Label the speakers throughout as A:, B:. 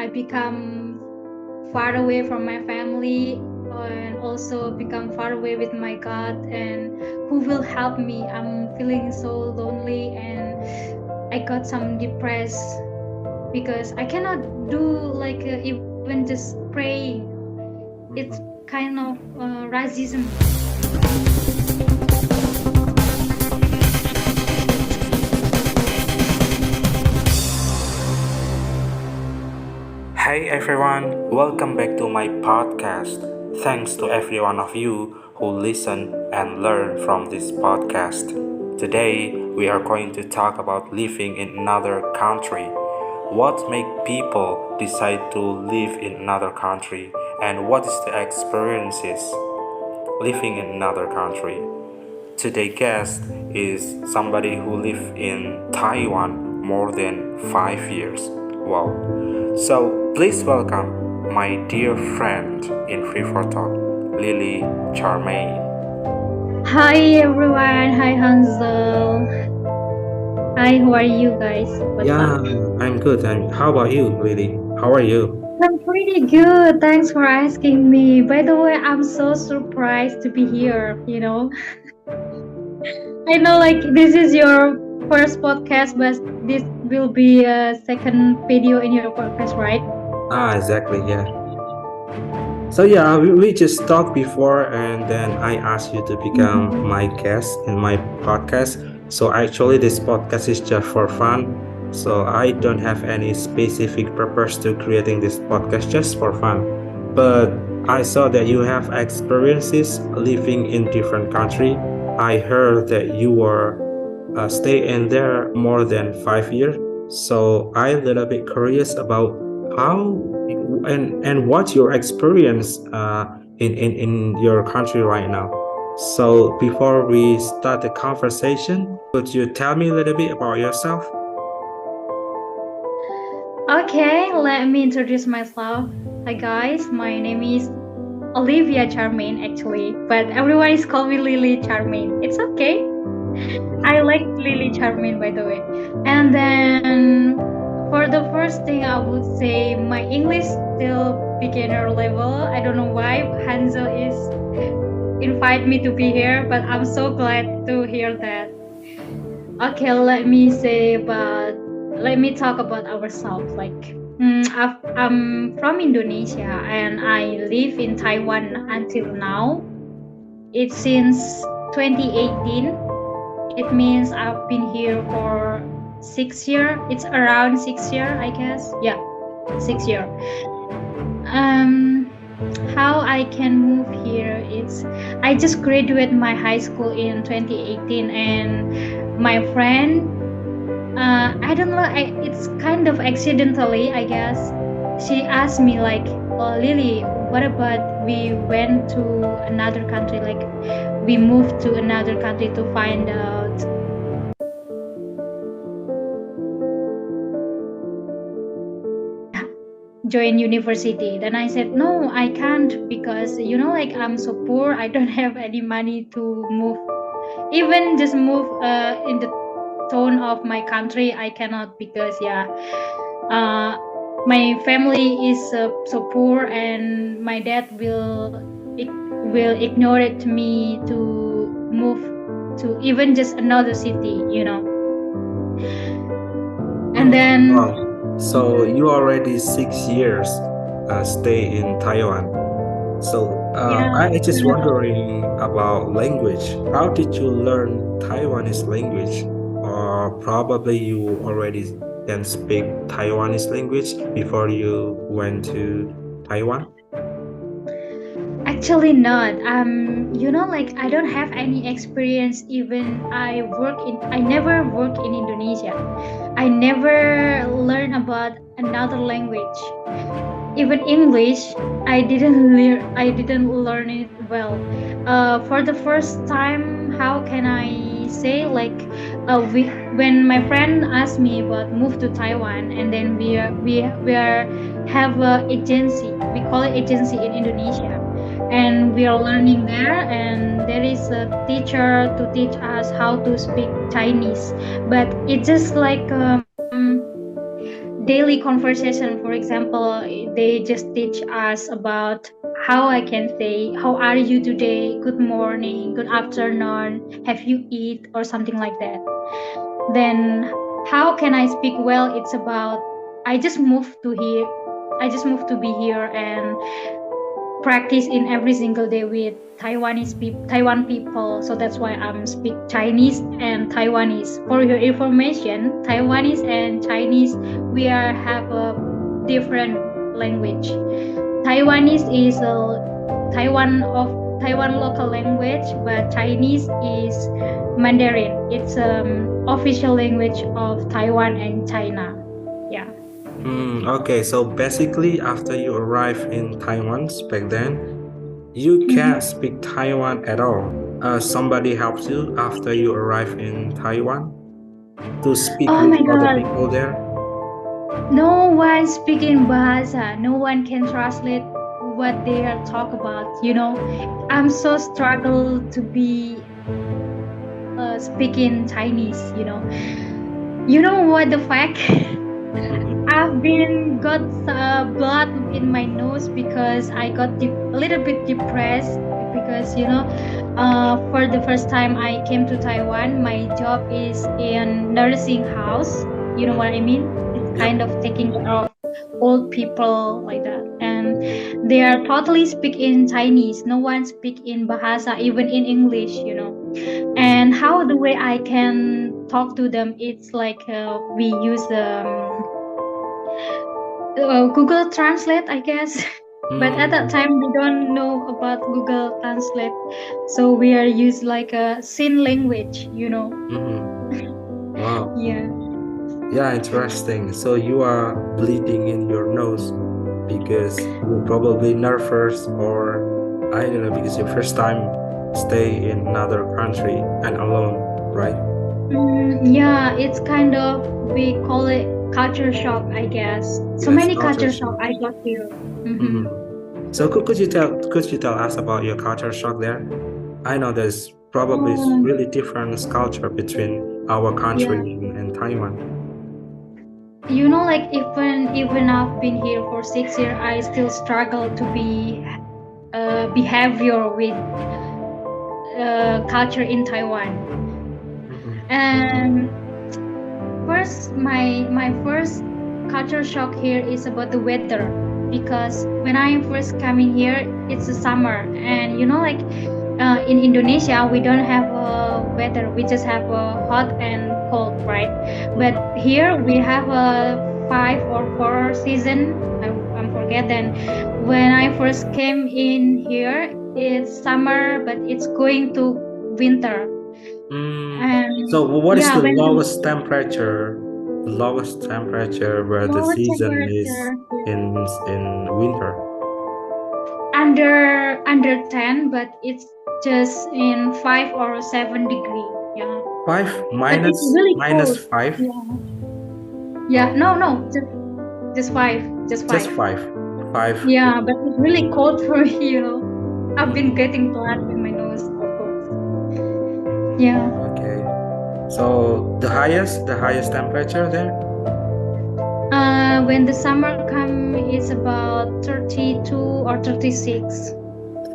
A: I become far away from my family and also become far away with my God, and who will help me? I'm feeling so lonely and I got some depressed because I cannot do like even just praying. It's
B: Mhm.
A: kind of racism.
B: Hey everyone, welcome back to my podcast. Thanks to every one of you who listen and learn from this podcast. Today we are going to talk about living in another country. What make people decide to live in another country and what is the experiences living in another country. Today's guest is somebody who lived in Taiwan more than 5 years. Wow. So please welcome my dear friend in Free for Talk, Lily Charmaine.
A: Hi everyone. Hi Hansel. Hi, how are you guys? What's up?
B: Yeah, I'm good. And how about you, Lily? How are you?
A: I'm pretty good. Thanks for asking me. By the way, I'm so surprised to be here. I know like this is your first podcast, but this will be a second video in your podcast, right?
B: Exactly, yeah. So yeah, we just talked before, and then I asked you to become
A: Mhm.
B: my guest in my podcast. So actually, this podcast is just for fun. So I don't have any specific purpose to creating this podcast just for fun. But I saw that you have experiences living in different country. I heard that you were stay in there more than 5 years. So I a little bit curious about how and what's your experience in your country right now. So before we start the conversation, could you tell me a little bit about yourself?
A: Okay, let me introduce myself. Hi guys, my name is Olivia Charmaine actually, but everyone is calling me Lily Charmaine. It's okay. I like Lily Charmaine by the way. And then for the first thing I would say my English still beginner level. I don't know why Hansel is invite me to be here, but I'm so glad to hear that. Okay, let me talk about ourselves. I'm from Indonesia and I live in Taiwan until now. It's since 2018. It means I've been here for 6 year. It's around 6 year, I guess. Yeah, 6 year. Um, how I can move here? It's I just graduated my high school in 2018, and my friend. I don't know. It's kind of accidentally, I guess. She asked me like, "Oh, Lily, what about we went to another country? Like, we moved to another country to find out join university." Then I said, no, I can't because like I'm so poor. I don't have any money to move. Even just move in the tone of my country, I cannot because uh, my family is so poor, and my dad will ignore it to me to move to even just another city. And
B: Oh,
A: then
B: wow. So you already 6 years stay in Taiwan. So
A: yeah.
B: I just wondering about language. How did you learn Taiwanese language? Or probably you already can speak Taiwanese language before you went to Taiwan?
A: Actually not. Like I don't have any experience. Even I never work in Indonesia. I never learn about another language. Even English, I didn't learn it well. For the first time, how can I say like, when my friend asked me about move to Taiwan, and then we are have a agency. We call it agency in Indonesia, and we are learning there. And there is a teacher to teach us how to speak Chinese, but it's just like daily conversation. For example, they just teach us about how I can say, how are you today? Good morning, good afternoon, have you eat, or something like that. Then how can I speak well? It's about I just moved to here. I just moved to be here and practice in every single day with Taiwan people. So that's why I'm speak Chinese and Taiwanese. For your information, Taiwanese and Chinese we are have a different language. Taiwanese is a Taiwan local language, but Chinese is Mandarin. It's official language of Taiwan and China. Yeah.
B: Okay, so basically, after you arrive in Taiwan back then, you can't
A: Mhm.
B: speak Taiwan at all. Somebody helps you after you arrive in Taiwan to speak
A: Oh
B: with
A: my
B: other
A: God.
B: people there.
A: No one speaking Bahasa. No one can translate what they are talk about. I'm so struggle to be speaking Chinese. You know what the fact?
B: Mhm.
A: I've been got blood in my nose because I got a little bit depressed because for the first time I came to Taiwan, my job is in nursing house. You know what I mean? It's
B: Yep.
A: kind of taking care of old people like that, and they are totally speak in Chinese. No one speak in Bahasa, even in English. And
B: Mhm.
A: how the way I can talk to them, it's like we use Google Translate, I guess. But at that
B: Mm.
A: time, we don't know about Google Translate, so we are used like a sign language.
B: Mhm. Wow.
A: Yeah.
B: Yeah, interesting. So you are bleeding in your nose because you're probably nervous, or I don't know, because your first time stay in another country and alone, right?
A: Yeah, it's kind of we call it culture shock, I guess. So
B: Yes,
A: many
B: culture
A: culture shock
B: shock.
A: I got here. Mm-hmm.
B: So could you tell us about your culture shock there? I know there's probably
A: Um,
B: really different culture between our country
A: yeah.
B: and Taiwan.
A: Like even I've been here for 6 years, I still struggle to be behavior with culture in Taiwan.
B: Mhm.
A: And first, my first culture shock here is about the weather because when I first coming here, it's the summer, and like in Indonesia, we don't have a weather. We just have a hot and cold, right? But
B: Mhm.
A: here we have a 5 or 4 season. I'm forget then. When I first came in here, it's summer, but it's going to winter.
B: So
A: And
B: what is
A: yeah,
B: the
A: when the
B: lowest temperature? The lowest temperature where the
A: lower
B: season is
A: temperature
B: in winter.
A: under 10, but it's just in 5 or 7 degree. Yeah,
B: Five
A: but it's
B: minus
A: really
B: minus
A: cold.
B: five,
A: Yeah, yeah. No, just five, just
B: just
A: five.
B: five, five.
A: Yeah, but it's really cold for me. I've been
B: Mhm.
A: getting blood in my nose, of course. Yeah.
B: Okay. So the highest temperature there.
A: When the summer come, it's about 32 or 36.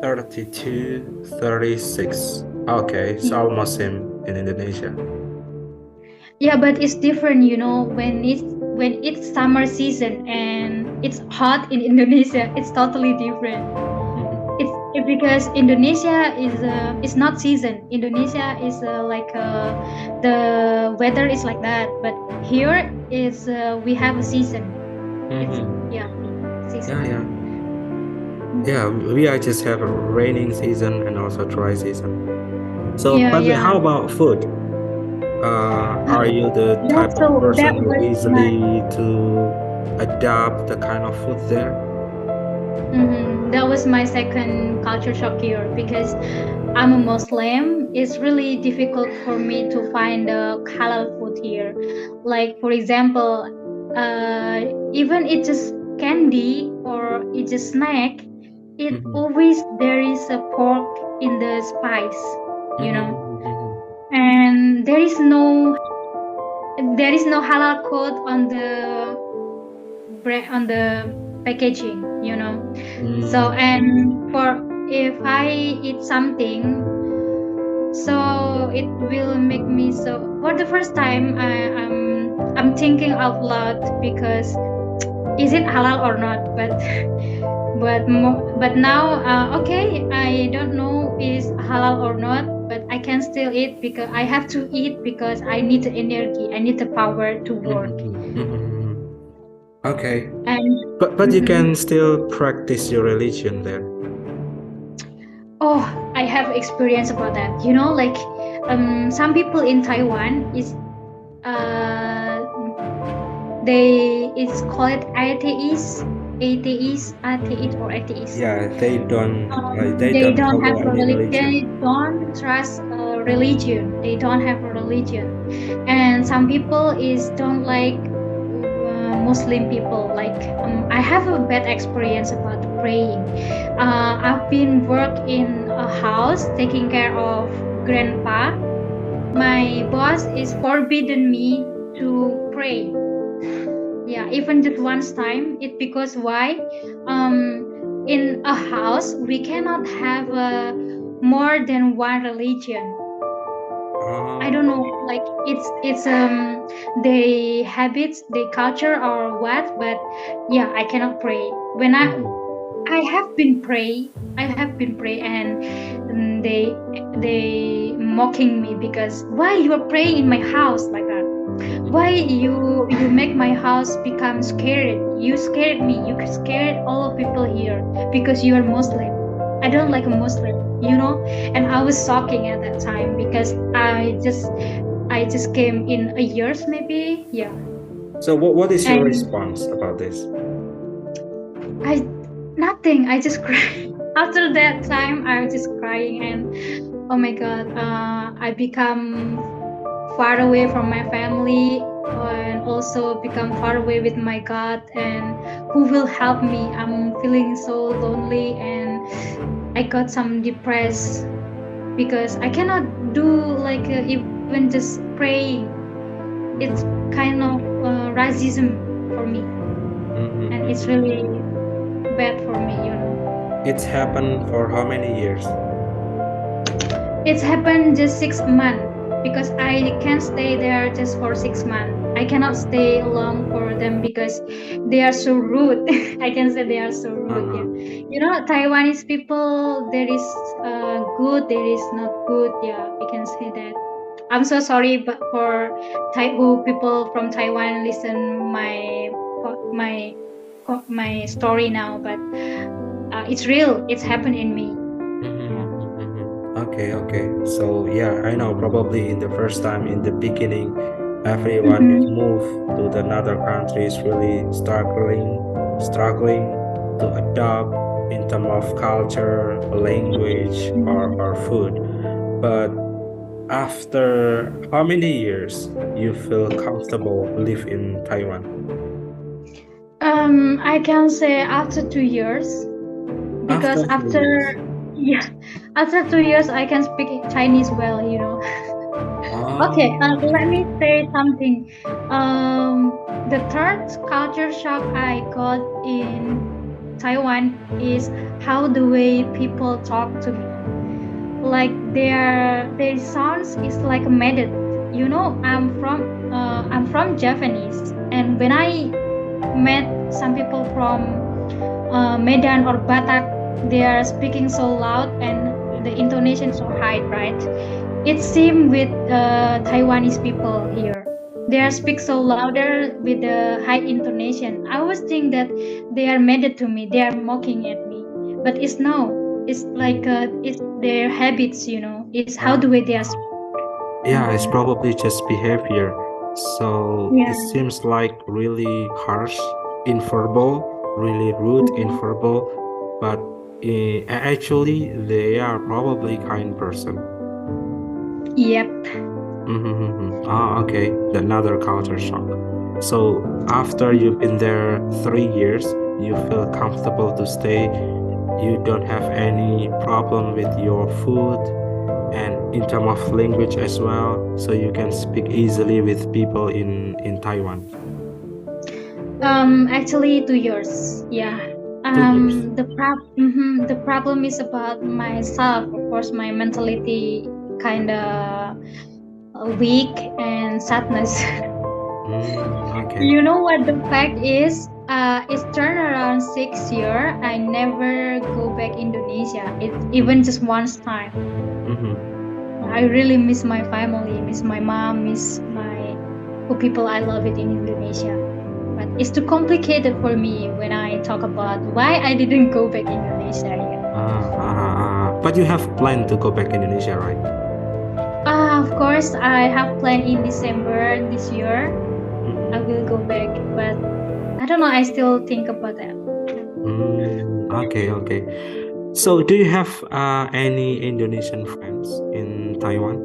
B: 32, 36. Okay, it's
A: Yeah.
B: almost same in Indonesia.
A: Yeah, but it's different, when it's summer season and it's hot in Indonesia. It's totally different.
B: Mhm.
A: It's because Indonesia is not season. Indonesia is the weather is like that, but here is we have a season. It's
B: Mhm.
A: yeah,
B: Yeah,
A: season.
B: yeah. Yeah, we are just have a raining season and also dry season. So,
A: Yeah,
B: by the way,
A: yeah.
B: how about food? Are you the type of
A: That
B: person who
A: was my
B: easily to adapt the kind of food there?
A: that was my second culture shock here because I'm a Muslim. It's really difficult for me to find halal food here. Like for example, even it's just candy or it's a snack, it
B: Mhm.
A: always there is a pork in the spice, you
B: Mhm,
A: know,
B: mhm, mhm.
A: and there is no halal code on the on the packaging, So
B: Mm.
A: and for if I eat something, so it will make me so for the first time I'm thinking out loud because is it halal or not? But now okay, I don't know is halal or not, but I can still eat because I have to eat because I need the energy, I need the power to work.
B: Mhm, mhm. Okay,
A: And
B: but you
A: mhm.
B: can still practice your religion there.
A: Oh, I have experience about that. Like some people in Taiwan is uh it's called atheist or atheist.
B: Yeah, they
A: They
B: don't
A: don't have
B: follow
A: a
B: any
A: religion.
B: religion.
A: They don't trust religion. They don't have a religion. And some people is don't like Muslim people. Like I have a bad experience about praying. I've been work in a house taking care of grandpa. My boss is forbidden me to pray. Yeah, even just once time. It because why? In a house we cannot have more than one religion. I don't know,
B: Oh.
A: like it's the habits, the culture or what, but yeah, I cannot pray. When I have been pray, and they mocking me because why you are praying in my house like that? Why you make my house become scared? You scared me. You scared all of people here because you are Muslim. I don't like a Muslim. And I was shocking at that time because I just came in a years maybe, yeah.
B: So what is your
A: And
B: response about this?
A: I nothing. I just cried. After that time, I was just crying and oh my god, I become far away from my family and also become far away with my God and who will help me. I'm feeling so lonely and I got some depressed because I cannot do like even just praying. It's kind of racism for me and it's
B: Mm-hmm.
A: really bad for me.
B: It's happened for how many years?
A: It's happened just 6 months because I can't stay there just for 6 months. I cannot stay long for them because they are so rude. I can say they are so rude. Yeah,
B: Uh-huh.
A: Taiwanese people. There is good, there is not good. Yeah, I can say that. I'm so sorry, but for who people from Taiwan listen my story now, but it's real. It's happened in me. Yeah.
B: Mm-hmm. Mm-hmm. Okay, okay. So yeah, I know probably in the first time in the beginning, everyone who
A: Mm-hmm.
B: move to the another country is really struggling to adopt in terms of culture, language, or food. But after how many years you feel comfortable live in Taiwan?
A: I can say after 2 years because
B: After 2 years.
A: yeah, after 2 years I can speak Chinese well. Okay,
B: Oh.
A: let me say something. The third culture shock I got in Taiwan is how the way people talk to me. Like their sounds is like a method. I'm from Japanese, and when I met some people from Medan or Batak, they are speaking so loud and the intonation so high, right? It seems with Taiwanese people here. They are speak so louder with the high intonation. I always think that they are mad to me. They are mocking at me, but it's no. It's like it's their habits. It's how the way they are.
B: Yeah, it's
A: Mm-hmm.
B: probably just behavior. So
A: Yeah.
B: it seems like really harsh in verbal, really rude in
A: Mhm.
B: verbal, but actually they are probably kind person.
A: Yep.
B: Mm-hmm. Ah, okay. Another culture shock. So after you've been there 3 years, you feel comfortable to stay. You don't have any problem with your food and in terms of language as well, so you can speak easily with people in Taiwan.
A: Actually 2 years. Yeah.
B: 2 years.
A: The problem is about myself. Of course, my mentality kind of weak and sadness.
B: Okay.
A: You know what the fact is? It's turned around 6 year. I never go back Indonesia. It even
B: Mm-hmm.
A: just once time.
B: Mm-hmm.
A: I really miss my family, miss my mom, miss my the people I love it in Indonesia. But it's too complicated for me when I talk about why I didn't go back Indonesia yet.
B: But you have planned to go back Indonesia, right?
A: Of course, I have planned in December this year. I
B: Mm-hmm.
A: will go back, but I don't know. I still think about that.
B: Okay, okay. So, do you have any Indonesian friends in Taiwan?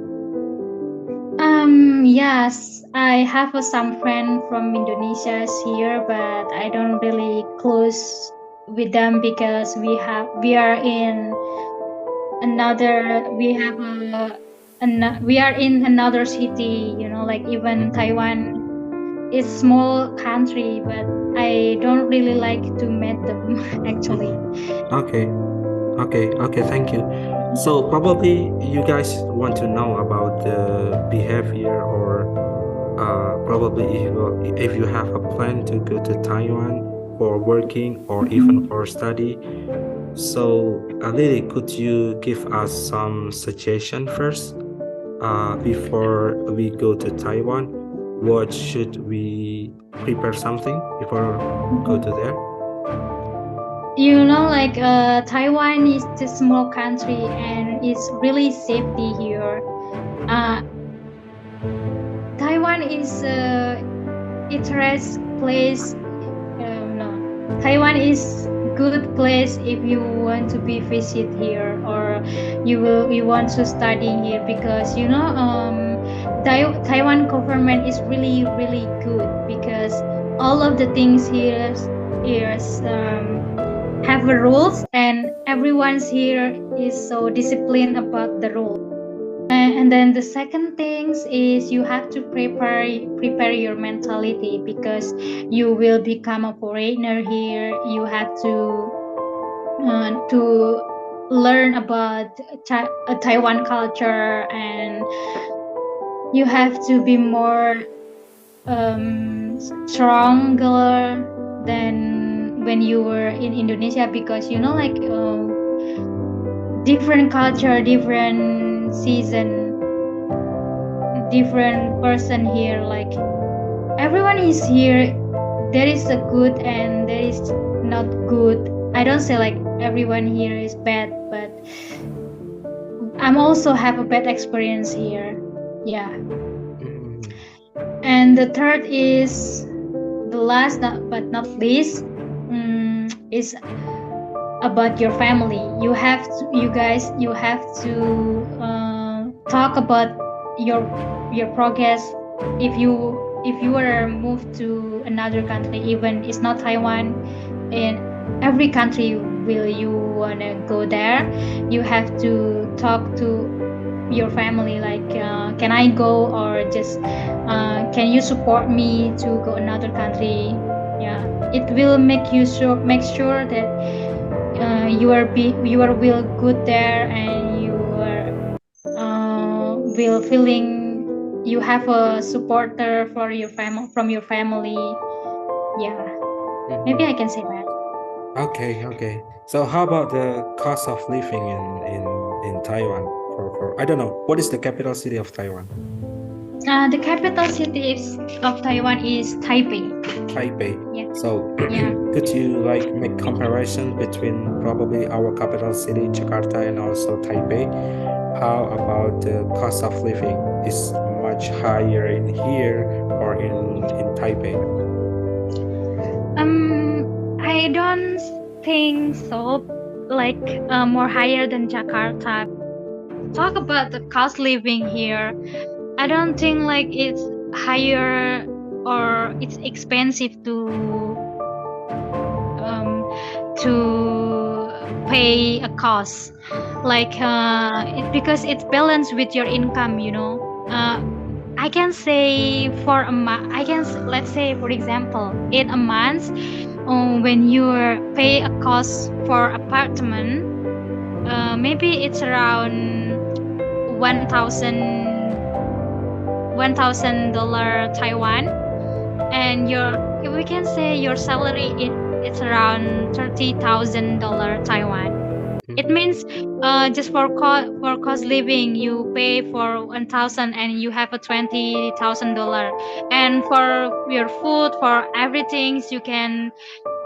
A: Yes, I have some friend from Indonesia here, but I don't really close with them because we are in another we have we are in another city. Like even
B: Mm-hmm.
A: Taiwan is small country, but I don't really like to meet them actually.
B: Mm-hmm. Okay, okay, okay. Thank you. So, probably you guys want to know about the behavior, or probably if you have a plan to go to Taiwan for working or even
A: Mhm.
B: for study. So, Lily, could you give us some suggestion first? Before we go to Taiwan, what should we prepare something before go to there?
A: Like Taiwan is a small country and it's really safety here. Uh, Taiwan is a interest place. No, Taiwan is good place if you want to be visit here or you want to study here because Taiwan government is really really good because all of the things here have a rules and everyone's here is so disciplined about the rules. And then the second things is you have to prepare your mentality because you will become a foreigner here. You have to learn about Taiwan culture, and you have to be more stronger than when you were in Indonesia because different culture, different season, different person here. Like everyone is here. There is a good and there is not good. I don't say like everyone here is bad, but I'm also have a bad experience here. Yeah.
B: Mm,
A: And the third is the last but not least is about your family. You guys, you have to talk about your your progress if you were moved to another country, even it's not Taiwan, in every country will you wanna go there, you have to talk to your family like can I go or just can you support me to go another country. Yeah, it will make sure that you are will good there and you are will feeling you have a supporter for your family from your family. Yeah, maybe I
B: mhm.
A: can say that.
B: Okay, okay. So how about the cost of living in Taiwan? For I don't know, what is the capital city of Taiwan?
A: The capital city of Taiwan is Taipei.
B: Taipei.
A: Yeah,
B: So
A: yeah.
B: could you like make comparison between probably our capital city, Jakarta, and also Taipei? How about the cost of living is much higher in here or in Taipei?
A: I don't think so. Like more higher than Jakarta. Talk about the cost living here. I don't think like it's higher or it's expensive um to pay a cost. Like because it's balanced with your income. I I can say for a month. Let's say for example, in a month, when you pay a cost for apartment, maybe it's around 1,000 Taiwan, and your we can say your salary it's around $30,000 Taiwan. It means just for cost living you pay for 1,000 and you have a $20,000, and for your food for everything you can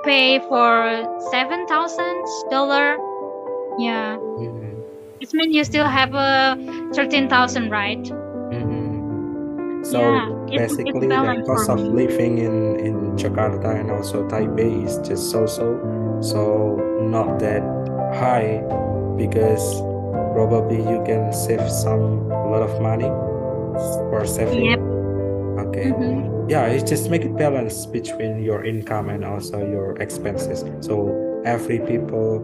A: pay for $7,000. Yeah,
B: Mhm.
A: it means you still have a 13,000, right?
B: Mhm. So
A: Yeah, it's
B: basically, the
A: balance for
B: cost of
A: me.
B: living in Jakarta and also Taipei is just so not that high because probably you can save some a lot of money for saving.
A: Yep.
B: Okay.
A: Mm-hmm.
B: Yeah, it just make it balance between your income and also your expenses. So every people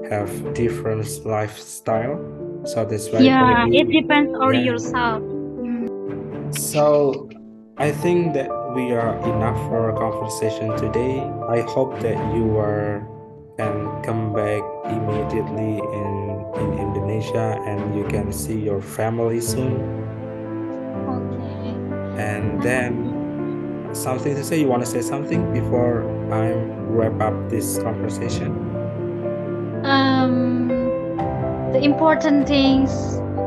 B: have different lifestyle. So that's why
A: Yeah, it
B: maybe
A: depends on
B: yeah.
A: yourself. Mm.
B: So I think that we are enough for our conversation today. I hope that you are can come back immediately in Indonesia and you can see your family soon.
A: Okay.
B: And then
A: Um,
B: something to say? You want to say something before I wrap up this conversation?
A: um, the important things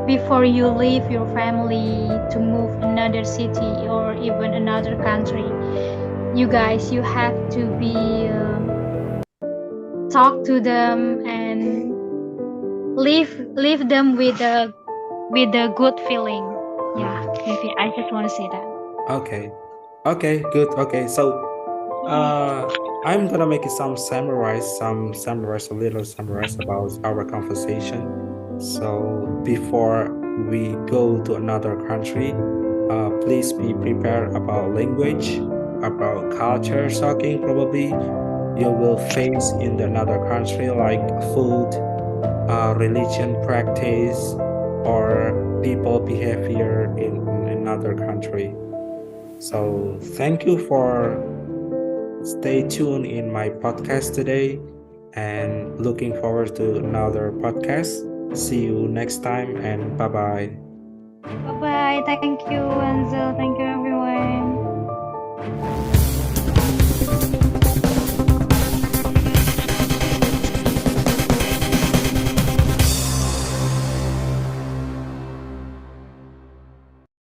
A: before you leave your family to move another city or even another country, you guys, you have to be talk to them and leave them with a good feeling. Yeah,
B: Mhm.
A: maybe I just want to say that.
B: Okay. Okay, good. Okay, so I'm gonna make it some summarize, a little summarize about our conversation. So before we go to another country, please be prepared about language, about culture shocking probably you will face in the another country like food, religion practice, or people behavior in another country. So thank you for stay tuned in my podcast today and looking forward to another podcast. See you next time and bye bye.
A: Bye bye. Thank you, Ansel. Thank you,